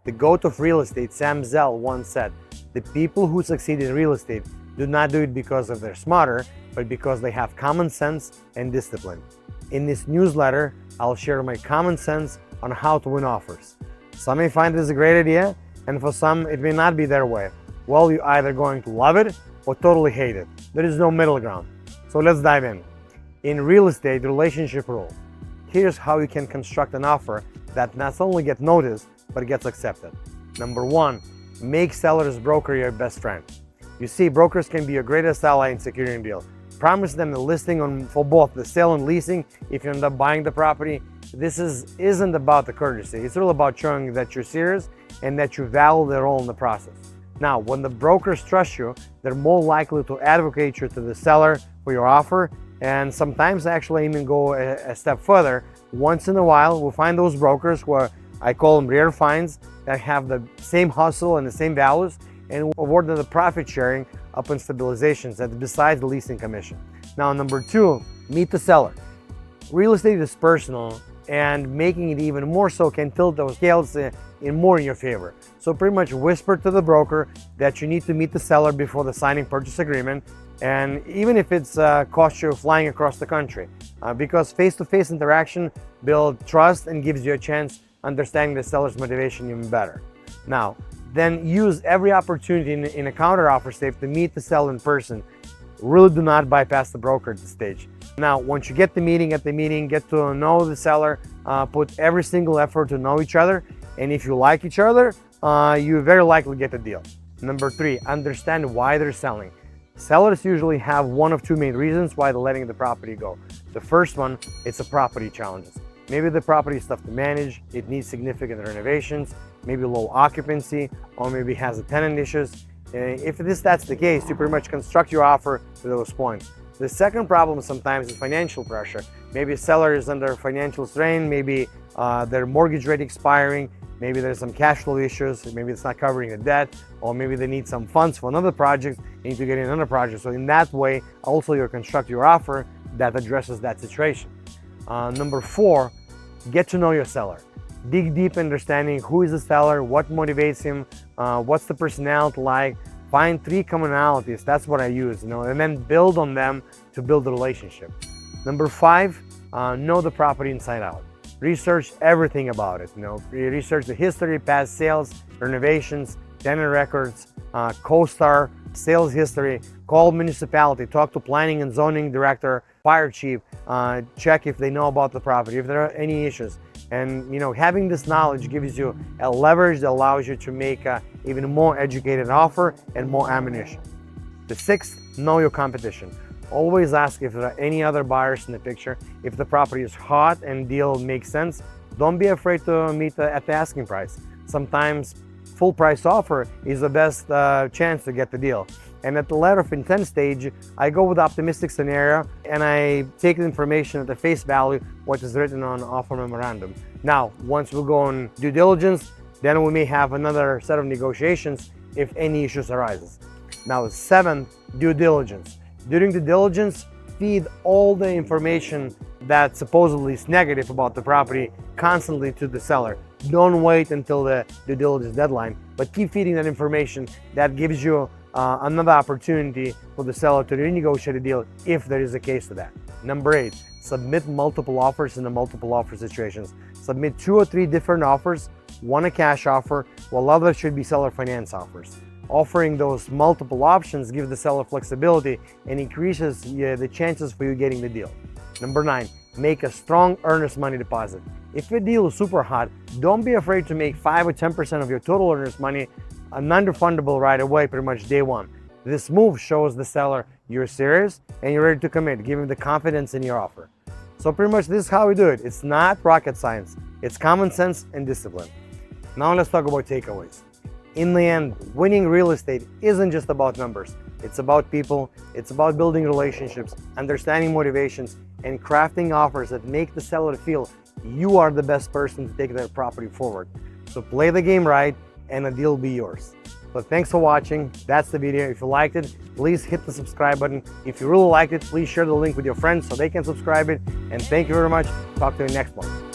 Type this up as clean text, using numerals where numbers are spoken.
The GOAT of real estate, Zell, once said, "The people who succeed in real estate do not do it because they're smarter, but because they have common sense and discipline." In this newsletter, I'll share my common sense on how to win offers. Some may find this a great idea, and for some, it may not be their way. Well, you're either going to love it or totally hate it. There is no middle ground. So let's dive in. In real estate, relationship rule. Here's how you can construct an offer that not only gets noticed, but gets accepted. Number one, make seller's broker your best friend. You see, brokers can be your greatest ally in securing a deal. Promise them the listing for both the sale and leasing if you end up buying the property. This isn't about the courtesy. It's all about showing that you're serious and that you value their role in the process. Now, when the brokers trust you, they're more likely to advocate you to the seller for your offer, and sometimes actually even go a step further. Once in a while, we'll find those brokers who are, I call them rare finds, that have the same hustle and the same values, and award them the profit sharing upon stabilizations that besides the leasing commission. Now, number two, meet the seller. Real estate is personal, and making it even more so can tilt those scales in your favor. So pretty much whisper to the broker that you need to meet the seller before the signing purchase agreement, and even if it's cost you flying across the country, because face-to-face interaction builds trust and gives you a chance understanding the seller's motivation even better. Now, then use every opportunity in a counter-offer stage to meet the seller in person. Really do not bypass the broker at this stage. Now, once you get the meeting, get to know the seller, put every single effort to know each other, and if you like each other, you very likely get the deal. Number three, understand why they're selling. Sellers usually have one of two main reasons why they're letting the property go. The first one, it's a property challenges. Maybe the property is tough to manage, it needs significant renovations, maybe low occupancy, or maybe has a tenant issues. If that's the case, you pretty much construct your offer to those points. The second problem sometimes is financial pressure. Maybe a seller is under financial strain, maybe their mortgage rate expiring, maybe there's some cash flow issues, maybe it's not covering the debt, or maybe they need some funds for another project, they need to get in another project. So in that way, also you construct your offer that addresses that situation. Number four, get to know your seller. Dig deep understanding who is the seller, what motivates him, what's the personality like. Find three commonalities, that's what I use, and then build on them to build the relationship. Number five, know the property inside out. Research everything about it. Research the history, past sales, renovations, tenant records, CoStar, sales history. Call municipality, talk to planning and zoning director, fire chief, check if they know about the property, if there are any issues. And having this knowledge gives you a leverage that allows you to make an even more educated offer and more ammunition. The sixth, know your competition. Always ask if there are any other buyers in the picture. If the property is hot and deal makes sense, don't be afraid to meet at the asking price. Sometimes full price offer is the best chance to get the deal. And at the letter of intent stage, I go with the optimistic scenario and I take the information at the face value, what is written on offer memorandum. Now, once we go on due diligence, then we may have another set of negotiations if any issues arises. Now, seventh, due diligence. During the diligence, feed all the information that supposedly is negative about the property constantly to the seller. Don't wait until the due diligence deadline, but keep feeding that information. That gives you another opportunity for the seller to renegotiate a deal if there is a case to that. Number eight, submit multiple offers in the multiple offer situations. Submit 2 or 3 different offers, one a cash offer, while others should be seller finance offers. Offering those multiple options gives the seller flexibility and increases the chances for you getting the deal. Number 9, make a strong earnest money deposit. If your deal is super hot, don't be afraid to make 5 or 10% of your total earnest money non-refundable right away, pretty much day one. This move shows the seller you're serious and you're ready to commit, giving the confidence in your offer. So pretty much this is how we do it. It's not rocket science. It's common sense and discipline. Now let's talk about takeaways. In the end, winning real estate isn't just about numbers. It's about people, it's about building relationships, understanding motivations, and crafting offers that make the seller feel you are the best person to take their property forward. So play the game right and the deal will be yours. So thanks for watching. That's the video. If you liked it, please hit the subscribe button. If you really liked it, please share the link with your friends so they can subscribe it. And thank you very much. Talk to you next one.